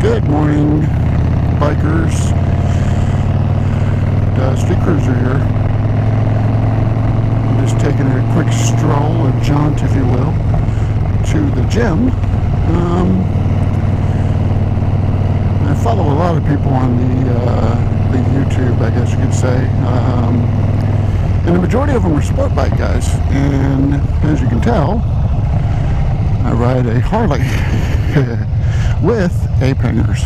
Good morning, bikers. Street Cruiser here. I'm just taking a quick stroll, a jaunt, if you will, to the gym. I follow a lot of people on the YouTube, I guess you could say. And the majority of them are sport bike guys. And as you can tell, I ride a Harley with ape hangers.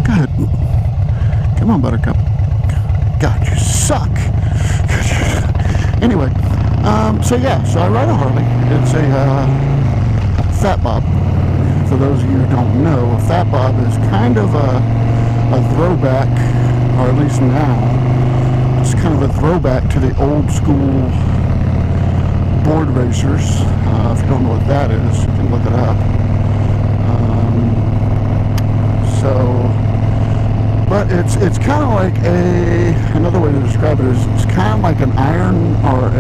God, come on, Buttercup. God, you suck. Anyway, so I ride a Harley. It's a Fat Bob. For those of you who don't know, a Fat Bob is kind of a throwback, or at least now, it's kind of a throwback to the old school board racers. If you don't know what that is, you can look it up. But it's kind of like another way to describe it is it's kind of like an iron or a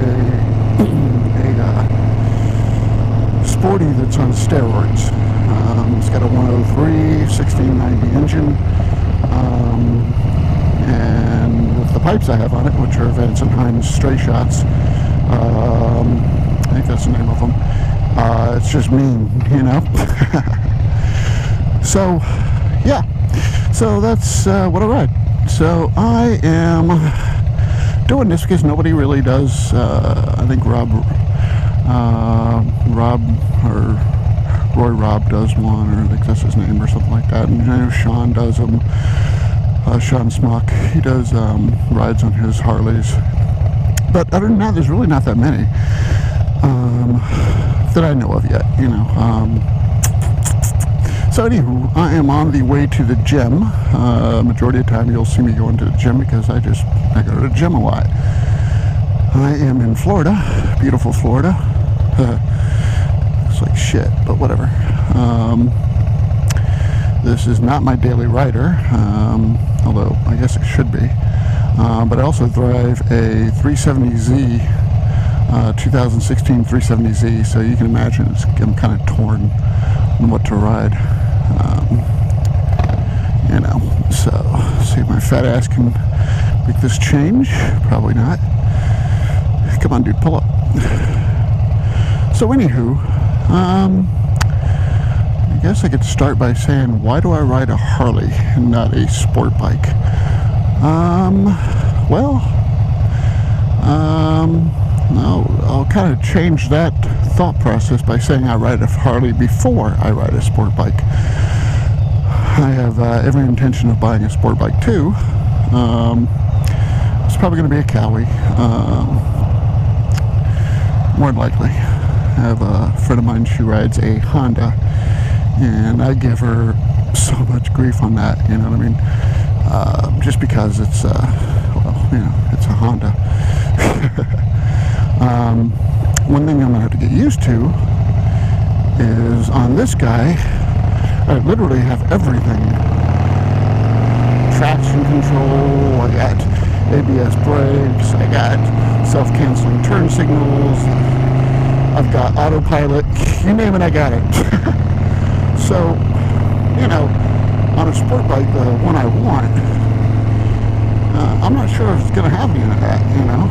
sporty that's on steroids. It's got a 103 1690 engine, and with the pipes I have on it, which are Vance & Hines straight shots, I think that's the name of them. It's just mean, you know. So that's what I ride. So I am doing this because nobody really does. I think Rob or Roy Rob does one, or I think that's his name or something like that. And I know Sean does them. Sean Smuck, he does rides on his Harleys. But other than that, there's really not that many that I know of yet, you know. So anywho, I am on the way to the gym. Majority of the time you'll see me going to the gym because I go to the gym a lot. I am in Florida, beautiful Florida. Looks like shit, but whatever. This is not my daily rider, although I guess it should be. But I also drive a 370Z, 2016 370Z, so you can imagine I'm kind of torn on what to ride. You know, so see if my fat ass can make this change. Probably not. Come on, dude, pull up. So anywho, I guess I could start by saying, why do I ride a Harley and not a sport bike? No, I'll kind of change that thought process by saying I ride a Harley before I ride a sport bike. I have every intention of buying a sport bike too. It's probably going to be a Cowie, more than likely. I have a friend of mine, she rides a Honda, and I give her so much grief on that, you know what I mean? Just because it's, it's a Honda. One thing I'm going to have to get used to is on this guy, I literally have everything. Traction control, I got ABS brakes, I got self-canceling turn signals, I've got autopilot, you name it, I got it. So, you know, on a sport bike, the one I want, I'm not sure if it's going to have any of that, you know.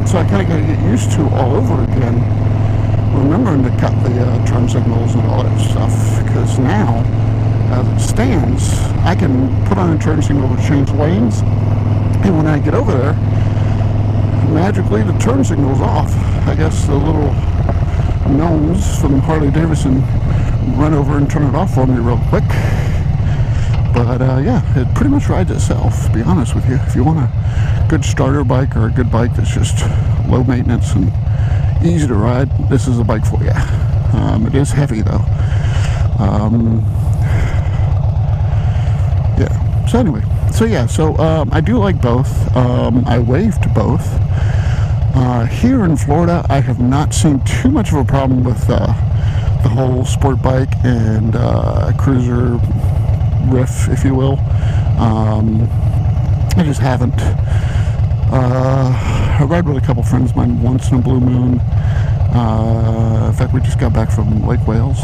So I kind of got to get used to all over again, remembering to cut the turn signals and all that stuff, because now, as it stands, I can put on a turn signal to change lanes, and when I get over there, magically the turn signal's off. I guess the little gnomes from harley-davidson run over and turn it off for me real quick. But it pretty much rides itself, to be honest with you. If you want a good starter bike or a good bike that's just low maintenance and easy to ride, this is a bike for you. It is heavy though. So anyway, so I do like both. I waved both. Here in Florida, I have not seen too much of a problem with the whole sport bike and cruiser riff, if you will. I just haven't. I ride with a couple friends of mine once in a blue moon. I've fact, we just got back from Lake Wales.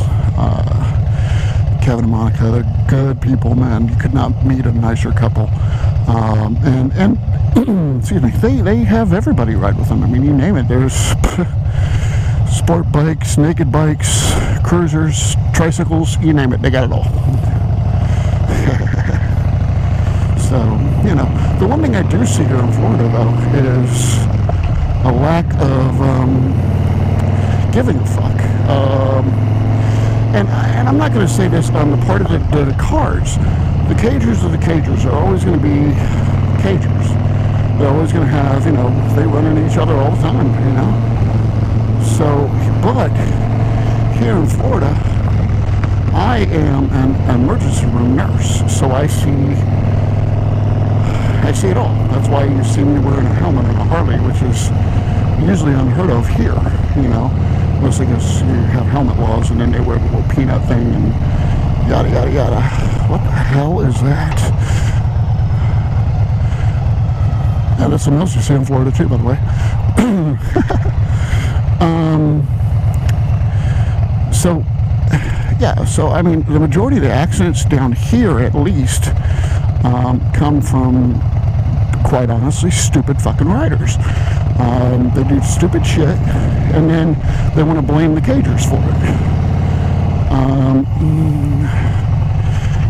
Kevin and Monica, they're good people, man. You could not meet a nicer couple. And excuse me, they have everybody ride with them. I mean, you name it. There's sport bikes, naked bikes, cruisers, tricycles, you name it, they got it all. So, you know, the one thing I do see here in Florida, though, is a lack of giving a fuck. And I'm not going to say this on the part of the cars. The cagers are the cagers. They're always going to be cagers. They're always going to have, you know, they run into each other all the time, you know. So, but here in Florida, I am an emergency room nurse, so I see it all. That's why you see me wearing a helmet on a Harley, which is usually unheard of here, you know. Unless I guess you have helmet laws, and then they wear the little peanut thing and yada yada yada. What the hell is that? Yeah, that's something else you see in Florida too, by the way. So, yeah, so I mean, the majority of the accidents down here, at least, come from, quite honestly, stupid fucking riders. They do stupid shit, and then they want to blame the cagers for it.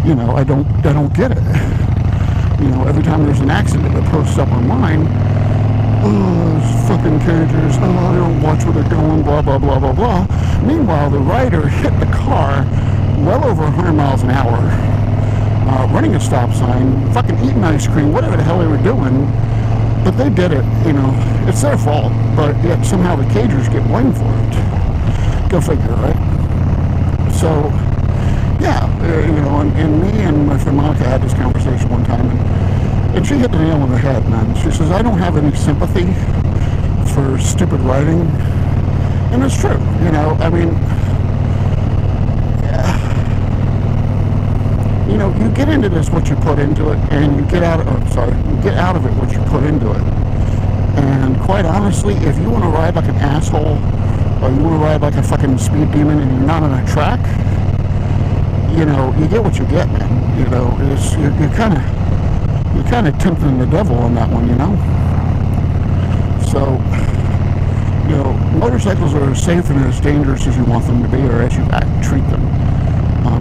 You know, I don't get it. You know, every time there's an accident that posts up online, oh, those fucking cagers, oh, they don't watch where they're going, blah, blah, blah, blah, blah. Meanwhile, the rider hit the car well over 100 miles an hour, running a stop sign, fucking eating ice cream, whatever the hell they were doing, but they did it, you know, it's their fault, but yet somehow the cagers get blamed for it. Go figure, right? So, yeah, you know, and me and my friend Monica had this conversation one time, and she hit the nail on the head, man. She says, I don't have any sympathy for stupid riding, and it's true, you know, I mean, you know, you get into this what you put into it, and you get out of it what you put into it. And quite honestly, if you want to ride like an asshole, or you want to ride like a fucking speed demon, and you're not on a track, you know, you get what you get, man. You know, you're kind of tempting the devil on that one, you know. So, you know, motorcycles are as safe and as dangerous as you want them to be, or as you treat them.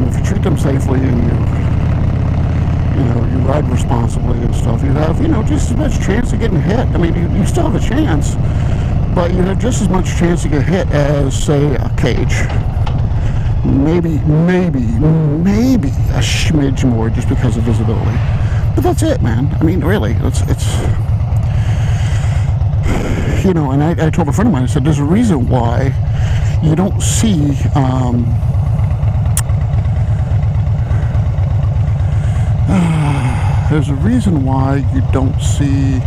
If you treat them safely and you ride responsibly and stuff, you have, you know, just as much chance of getting hit. I mean, you still have a chance, but you have just as much chance to get hit as, say, a cage. Maybe a smidge more just because of visibility. But that's it, man. I mean, really, it's you know, and I told a friend of mine, I said, there's a reason why you don't see, there's a reason why you don't see,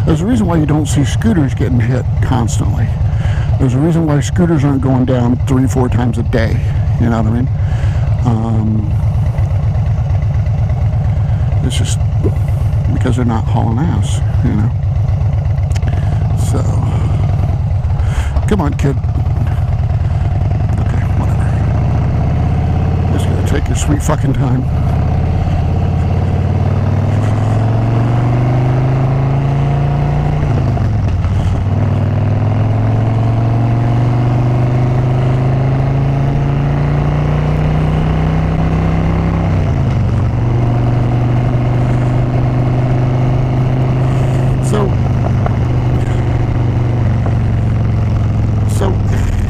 there's a reason why you don't see scooters getting hit constantly. There's a reason why scooters aren't going down 3-4 times a day. You know what I mean? It's just because they're not hauling ass, you know? So, come on, kid. Okay, whatever. Just gotta take your sweet fucking time.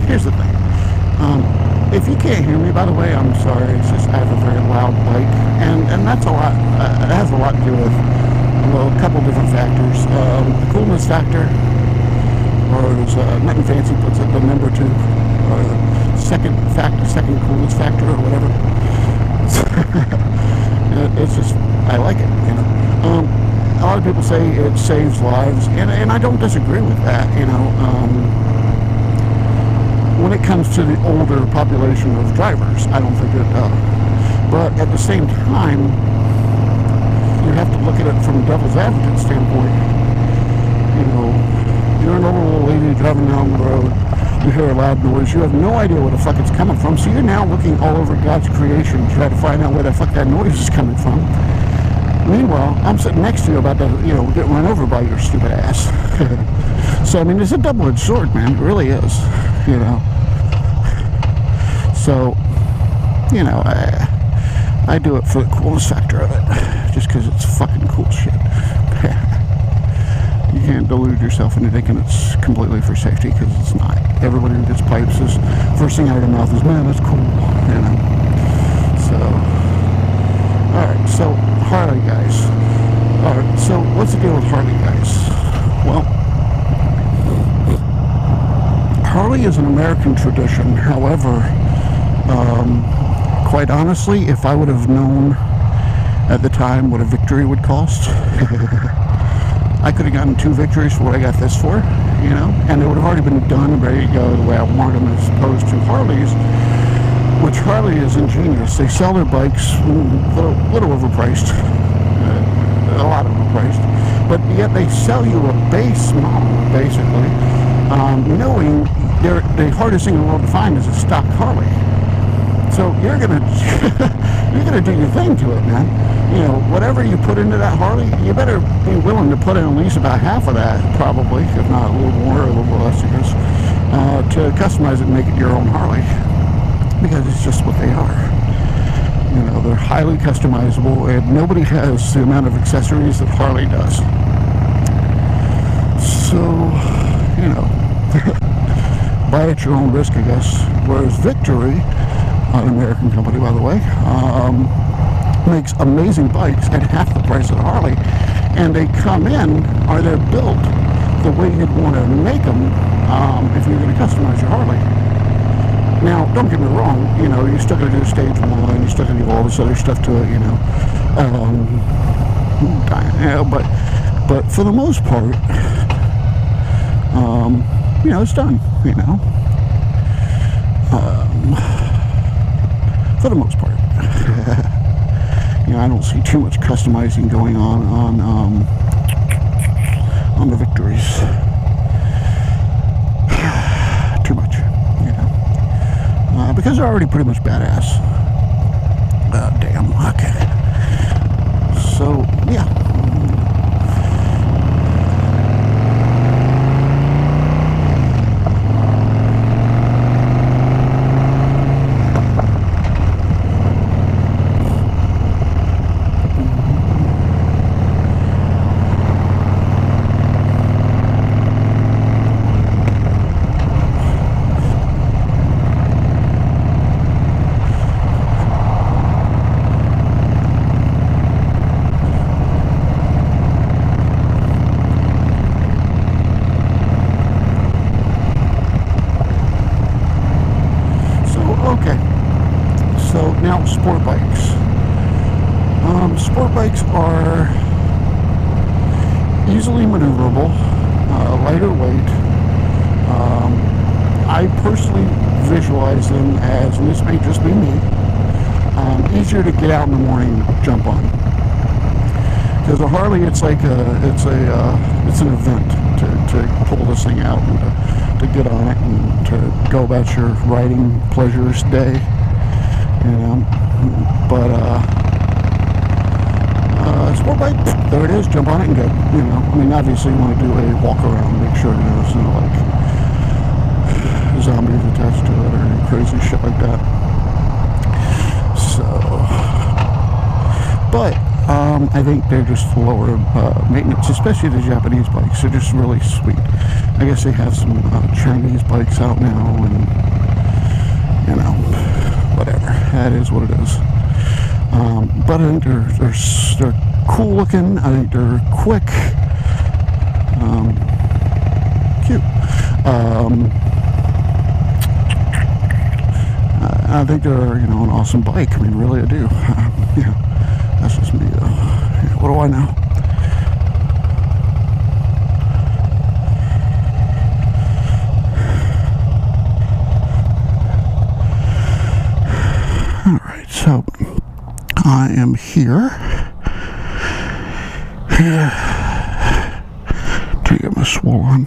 Here's the thing. If you can't hear me, by the way, I'm sorry. It's just I have a very loud bike, and that's a lot. It has a lot to do with, well, a couple different factors. The coolness factor, or as Nothing Fancy puts it, the number 2, or the second coolness factor, or whatever. It's just, I like it, you know. A lot of people say it saves lives, and I don't disagree with that, you know. When it comes to the older population of drivers, I don't think it does. But at the same time, have to look at it from a devil's advocate standpoint. You know, you're an old lady driving down the road, you hear a loud noise, you have no idea where the fuck it's coming from, so you're now looking all over God's creation to try to find out where the fuck that noise is coming from. Meanwhile, I'm sitting next to you about to, you know, get run over by your stupid ass. So, I mean, it's a double-edged sword, man. It really is, you know. So, you know, I do it for the coolness factor of it, just because it's fucking cool shit. You can't delude yourself into thinking it's completely for safety, because it's not. Everybody who gets pipes is, first thing out of their mouth is, man, that's cool, you know. So, alright, so, Harley guys. Alright, so, what's the deal with Harley guys? Well, Harley is an American tradition. However, quite honestly, if I would have known at the time what a victory would cost, I could have gotten 2 victories for what I got this for, you know, and it would have already been done, ready to go the way I wanted them, as opposed to Harleys, which Harley is ingenious. They sell their bikes a little overpriced, a lot overpriced, but yet they sell you a base model, basically, knowing the hardest thing in the world to find is a stock Harley. So you're gonna do your thing to it, man. You know, whatever you put into that Harley, you better be willing to put in at least about half of that, probably, if not a little more or a little less, I guess, to customize it and make it your own Harley, because it's just what they are. You know, they're highly customizable, and nobody has the amount of accessories that Harley does. So, you know, buy at your own risk, I guess. Whereas Victory, an American company, by the way, makes amazing bikes at half the price of Harley, and they come in, or they're built the way you'd want to make them if you're going to customize your Harley. Now, don't get me wrong, you know, you're still going to do stage 1, you're still going to do all this other stuff to it, you know, but for the most part, you know, it's done, you know, for the most part. You know, I don't see too much customizing going on the Victories. Too much, you know, because they're already pretty much badass. Damn. Okay. So yeah. Now, sport bikes. Sport bikes are easily maneuverable, lighter weight. I personally visualize them as, and this may just be me, easier to get out in the morning and jump on. Because a Harley, it's like it's an event to pull this thing out and to get on it and to go about your riding pleasures day. You know, but sport bike, there it is, jump on it and go, you know. I mean, obviously you want to do a walk around, make sure there's no, like, zombies attached to it or any crazy shit like that. So, but, I think they're just lower maintenance, especially the Japanese bikes. They're just really sweet. I guess they have some Chinese bikes out now, and, you know, whatever. That is what it is. But I think they're cool looking. I think they're quick. Cute. I think they're, you know, an awesome bike. I mean, really, I do. Yeah, that's just me, though. Yeah, what do I know? Alright, so I am here To get my swollen.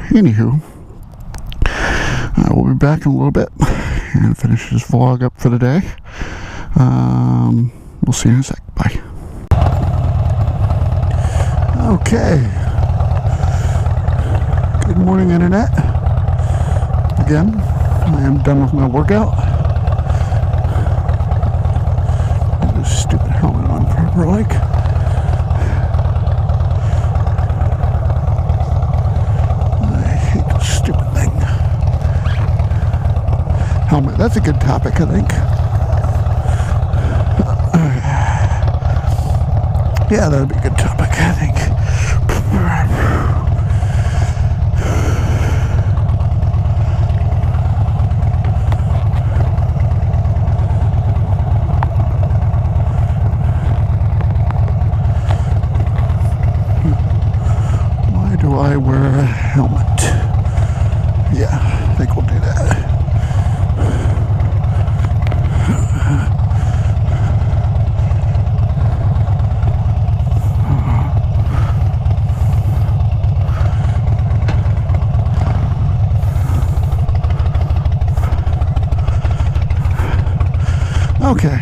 Anywho, I will be back in a little bit and finish this vlog up for the day. We'll see you in a sec. Bye. Okay. Good morning, Internet. Again, I am done with my workout. Get this stupid helmet on proper like. I hate this stupid thing. Helmet, that's a good topic, I think. Yeah, that'd be a good topic, I think. Why do I wear a helmet? Yeah, I think we'll do that. Okay,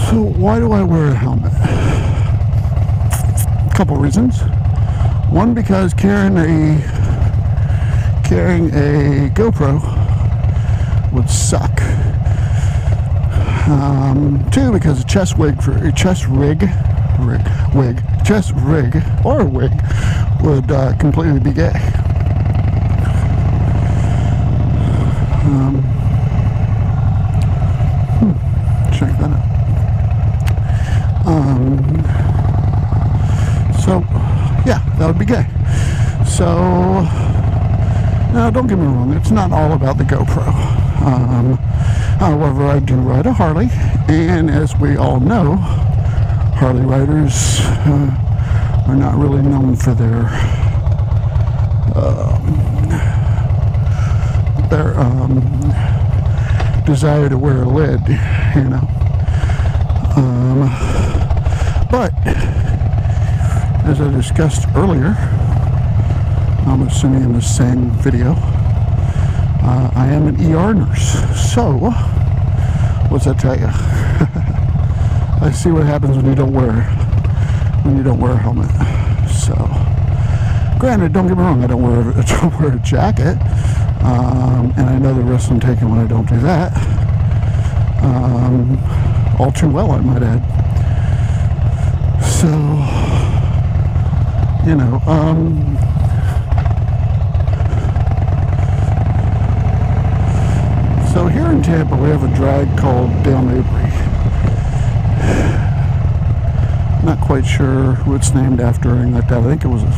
so why do I wear a helmet? A couple reasons. One, because carrying a GoPro would suck. Two, because a chest rig would completely be gay. Check that out. So, yeah, that would be gay. So, now don't get me wrong, it's not all about the GoPro. However, I do ride a Harley, and as we all know, Harley riders are not really known for their desire to wear a lid, you know. But as I discussed earlier, I'm assuming in the same video, I am an ER nurse. So, what's that tell you? I see what happens when you don't wear a helmet. So, granted, don't get me wrong, I don't wear a jacket. And I know the risk I'm taking when I don't do that. All too well, I might add. So, you know, so here in Tampa, we have a drag called Dale Mabry. Not quite sure who it's named after or anything like that. I think it was an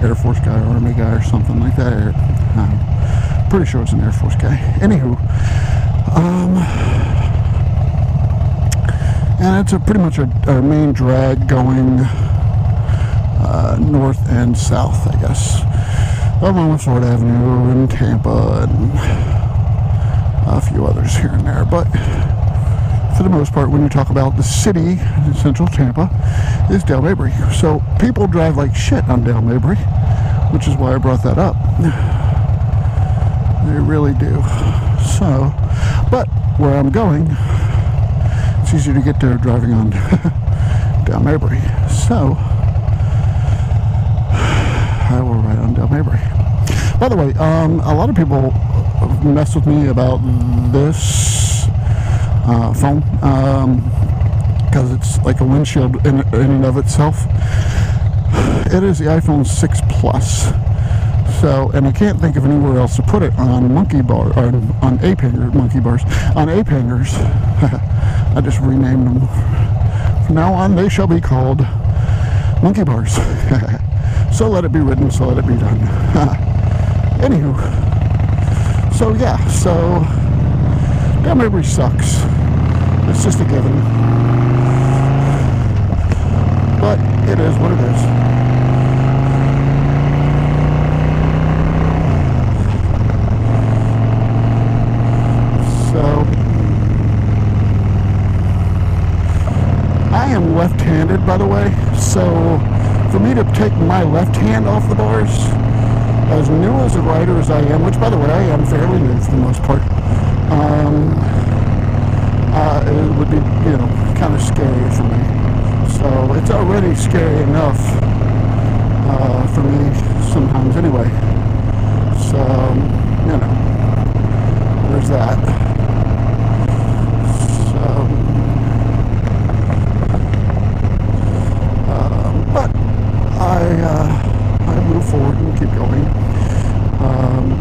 Air Force guy or Army guy or something like that. Pretty sure it's an Air Force guy. Anywho, and it's pretty much our main drag going north and south, I guess, along with Florida Avenue and Tampa and a few others here and there. But for the most part, when you talk about the city in central Tampa, is Dale Mabry. So people drive like shit on Dale Mabry, which is why I brought that up. They really do. So, but where I'm going, it's easier to get there driving on Dale Mabry. So, I will ride on Dale Mabry. By the way, a lot of people mess with me about this phone because it's like a windshield in and of itself. It is the iPhone 6 Plus. So, and I can't think of anywhere else to put it on monkey bar, or on ape hanger, monkey bars, on ape hangers. I just renamed them. From now on, they shall be called monkey bars. So let it be written, so let it be done. Anywho, so yeah, so Dale Mabry sucks. It's just a given. But it is what it is. am left-handed, by the way, so for me to take my left hand off the bars, as new as a rider as I am, which by the way I am fairly new for the most part, it would be, you know, kind of scary for me. So it's already scary enough for me sometimes anyway. So, you know, there's that. So, but I move forward and keep going.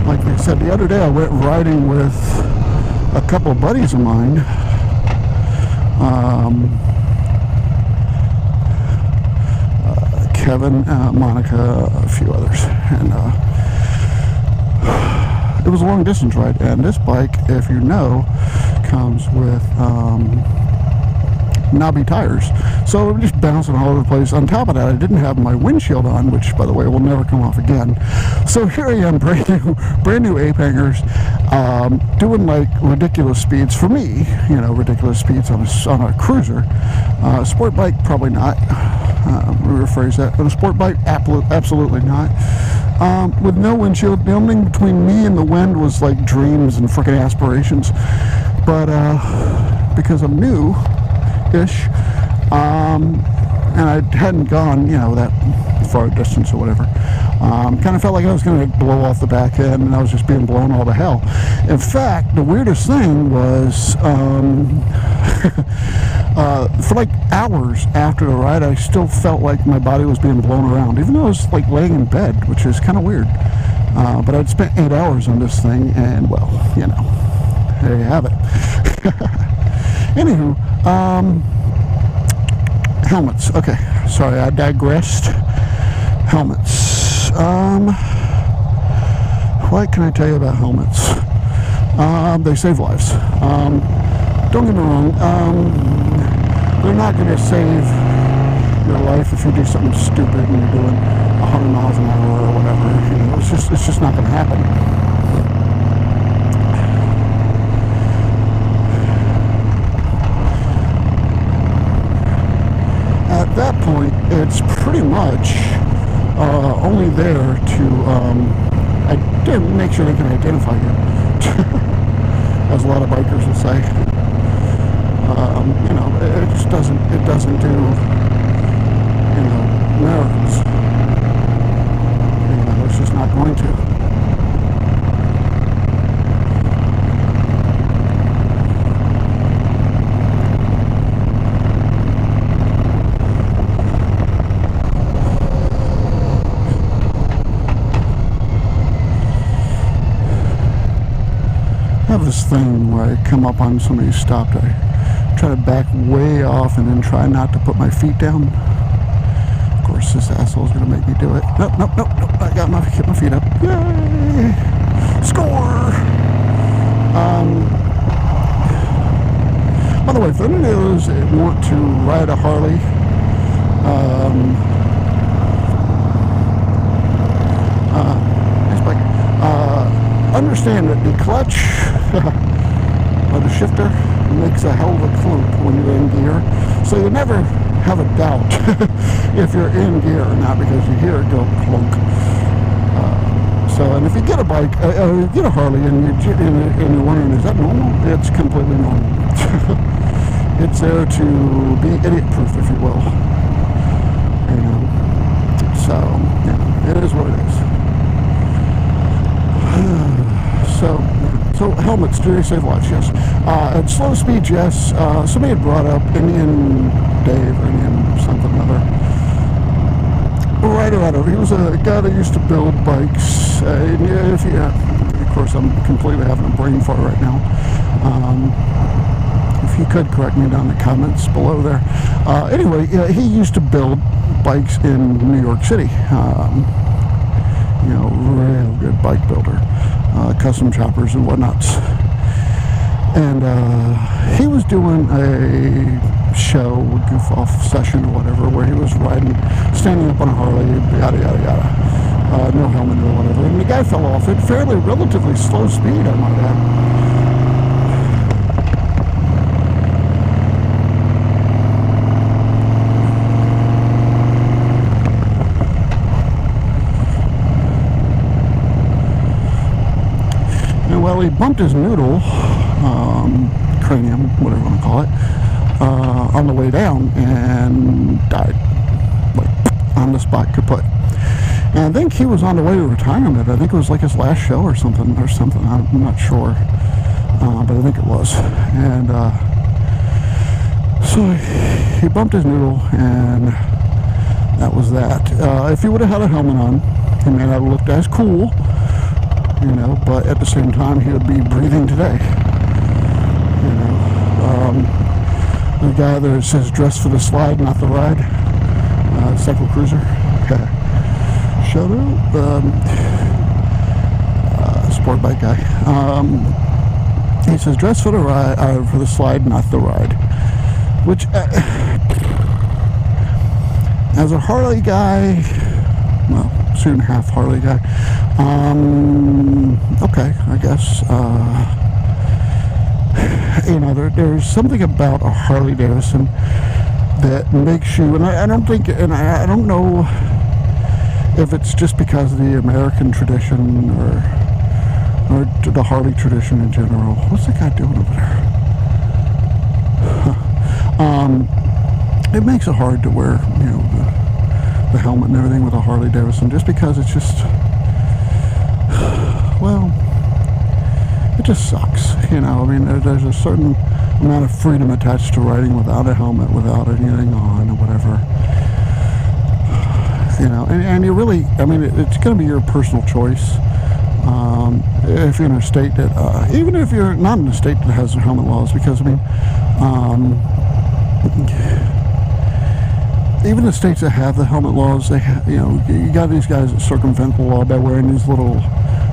Like I said, the other day I went riding with a couple of buddies of mine. Kevin, Monica, a few others, and it was a long distance ride. And this bike, if you know, comes with knobby tires, so it was just bouncing all over the place. On top of that, I didn't have my windshield on, which by the way will never come off again. So here I am, brand new ape hangers, doing like ridiculous speeds for me, you know, ridiculous speeds on a cruiser. Sport bike, probably not. Rephrase that. But a sport bike, absolutely not. With no windshield, the only thing between me and the wind was like dreams and freaking aspirations. But because I'm new-ish, and I hadn't gone, you know, that far distance or whatever, kind of felt like I was going to blow off the back end, and I was just being blown all to hell. In fact, the weirdest thing was, for like hours after the ride, I still felt like my body was being blown around, even though I was like laying in bed, which is kind of weird. But I'd spent 8 hours on this thing, and well, you know, there you have it. Anywho, helmets. Okay, sorry, I digressed. Helmets. What can I tell you about helmets? They save lives. Don't get me wrong. They're not going to save your life if you do something stupid and you're doing 100 miles an hour or whatever. You know, it's just not going to happen. At that point, it's pretty much only there to make sure they can identify you, as a lot of bikers will say. You know, it just doesn't do, you know, miracles. You know, it's just not going to. I have this thing where I come up on somebody stopped, I try to back way off and then try not to put my feet down. Of course, this asshole's gonna make me do it. Nope. I got get my feet up. Yay! Score! By the way, for any of those that want to ride a Harley, understand that the clutch or the shifter makes a hell of a clunk when you're in gear, so you never have a doubt if you're in gear or not, because you hear it go clunk. And if you get a bike, get a Harley, and you're wondering, is that normal? It's completely normal. It's there to be idiot-proof, if you will. You know, so yeah, it is what it is. So helmets, do they save lives? Yes. At slow speed, yes. Somebody had brought up Indian Dave or Indian something or other. He was a guy that used to build bikes. Of course, I'm completely having a brain fart right now. If you could correct me down in the comments below there. Anyway, he used to build bikes in New York City. You know, real good bike builder. Custom choppers and whatnots. And he was doing a show, goof off session or whatever, where he was riding, standing up on a Harley, yada yada yada, no helmet or whatever, and the guy fell off at fairly relatively slow speed, I might add. he bumped his noodle, cranium, whatever you want to call it, on the way down and died, like on the spot, kaput. And I think he was on the way to retirement. I think it was like his last show or something. I'm not sure, but I think it was. And so he bumped his noodle, and that was that. If he would have had a helmet on, he may not have looked as cool, but at the same time, he would be breathing today. The guy there says dress for the slide, not the ride. Cycle cruiser. Okay. Shout out. Sport bike guy. He says dress for the ride, for the slide, not the ride. Which, as a Harley guy, well, soon half Harley guy. Okay, I guess. There's something about a harley-davidson that makes you, and I don't think, and I don't know if it's just because of the American tradition or the Harley tradition in general. What's that guy doing over there? It makes it hard to wear, the helmet and everything with a Harley-Davidson, just because it's just, well, it just sucks, there's a certain amount of freedom attached to riding without a helmet, without anything on or whatever, and you really, it's going to be your personal choice. If you're in a state that, even if you're not in a state that has helmet laws, because, even the states that have the helmet laws, they you got these guys that circumvent the law by wearing these little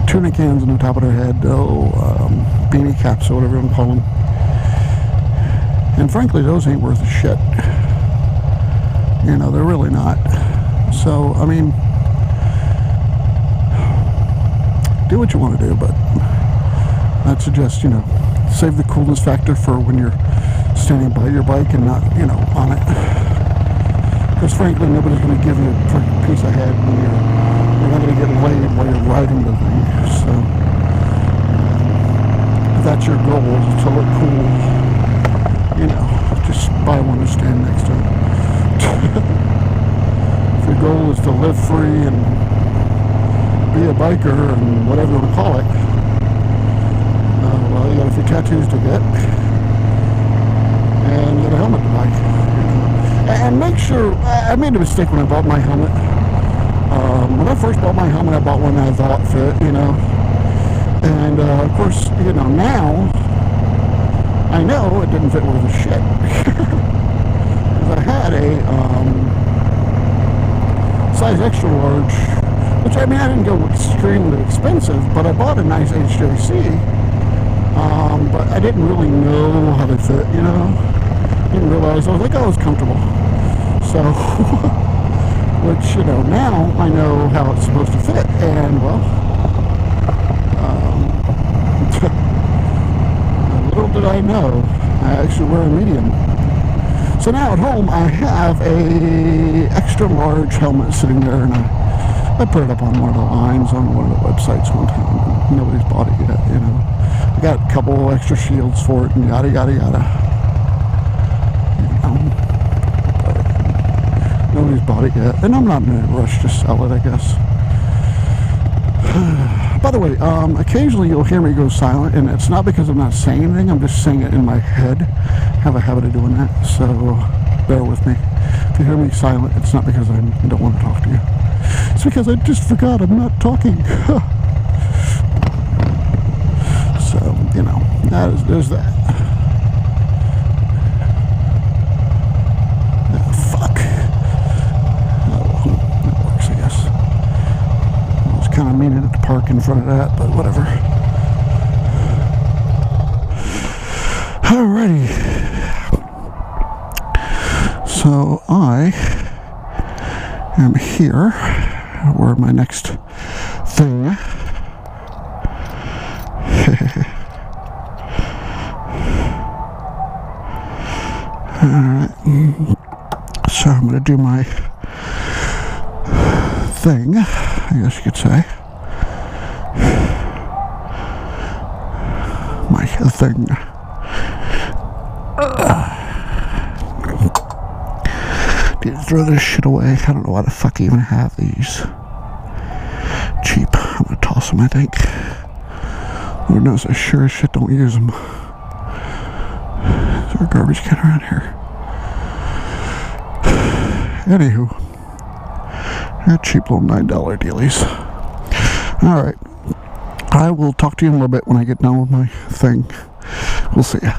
tuna cans on the top of their head, beanie caps or whatever you want to call them. And frankly, those ain't worth a shit. They're really not. So, do what you want to do, but I'd suggest, save the coolness factor for when you're standing by your bike and not, on it. Because frankly, nobody's going to give you a piece of head when you're not going to get laid while you're riding the thing. So, if that's your goal, is to look cool, just buy one and stand next to it. If your goal is to live free and be a biker and whatever you want to call it, well, you got a few tattoos to get, and you got a helmet to buy. And make sure, I made a mistake when I bought my helmet. When I first bought my helmet, I bought one that I thought fit, and of course, now I know it didn't fit worth a shit. Because I had a size extra large, which I didn't go extremely expensive, but I bought a nice HJC, but I didn't really know how they fit, didn't realize, I was like, oh, it's comfortable. So, which, now I know how it's supposed to fit, and well, little did I know, I actually wear a medium. So now at home, I have a extra large helmet sitting there, and I put it up on one of the lines on one of the websites one time, and nobody's bought it yet, I got a couple extra shields for it, and yada, yada, yada. But nobody's bought it yet, and I'm not in a rush to sell it, I guess. By the way, occasionally you'll hear me go silent, and it's not because I'm not saying anything, I'm just saying it in my head. I have a habit of doing that, so bear with me. If you hear me silent, it's not because I don't want to talk to you. It's because I just forgot I'm not talking. So, there's that. Fuck. Oh, well, that works, I guess. I was kind of meaning to park in front of that, but whatever. Alrighty. So, I am here where my next thing. Alright, so I'm going to do my thing, I guess you could say. thing. Need to throw this shit away. I don't know why the fuck I even have these. Cheap. I'm gonna toss them, I think. Lord knows I sure as shit don't use them. Is there a garbage can around here? Anywho. Cheap little $9 dealies. Alright. I will talk to you in a little bit when I get done with my thing. We'll see ya.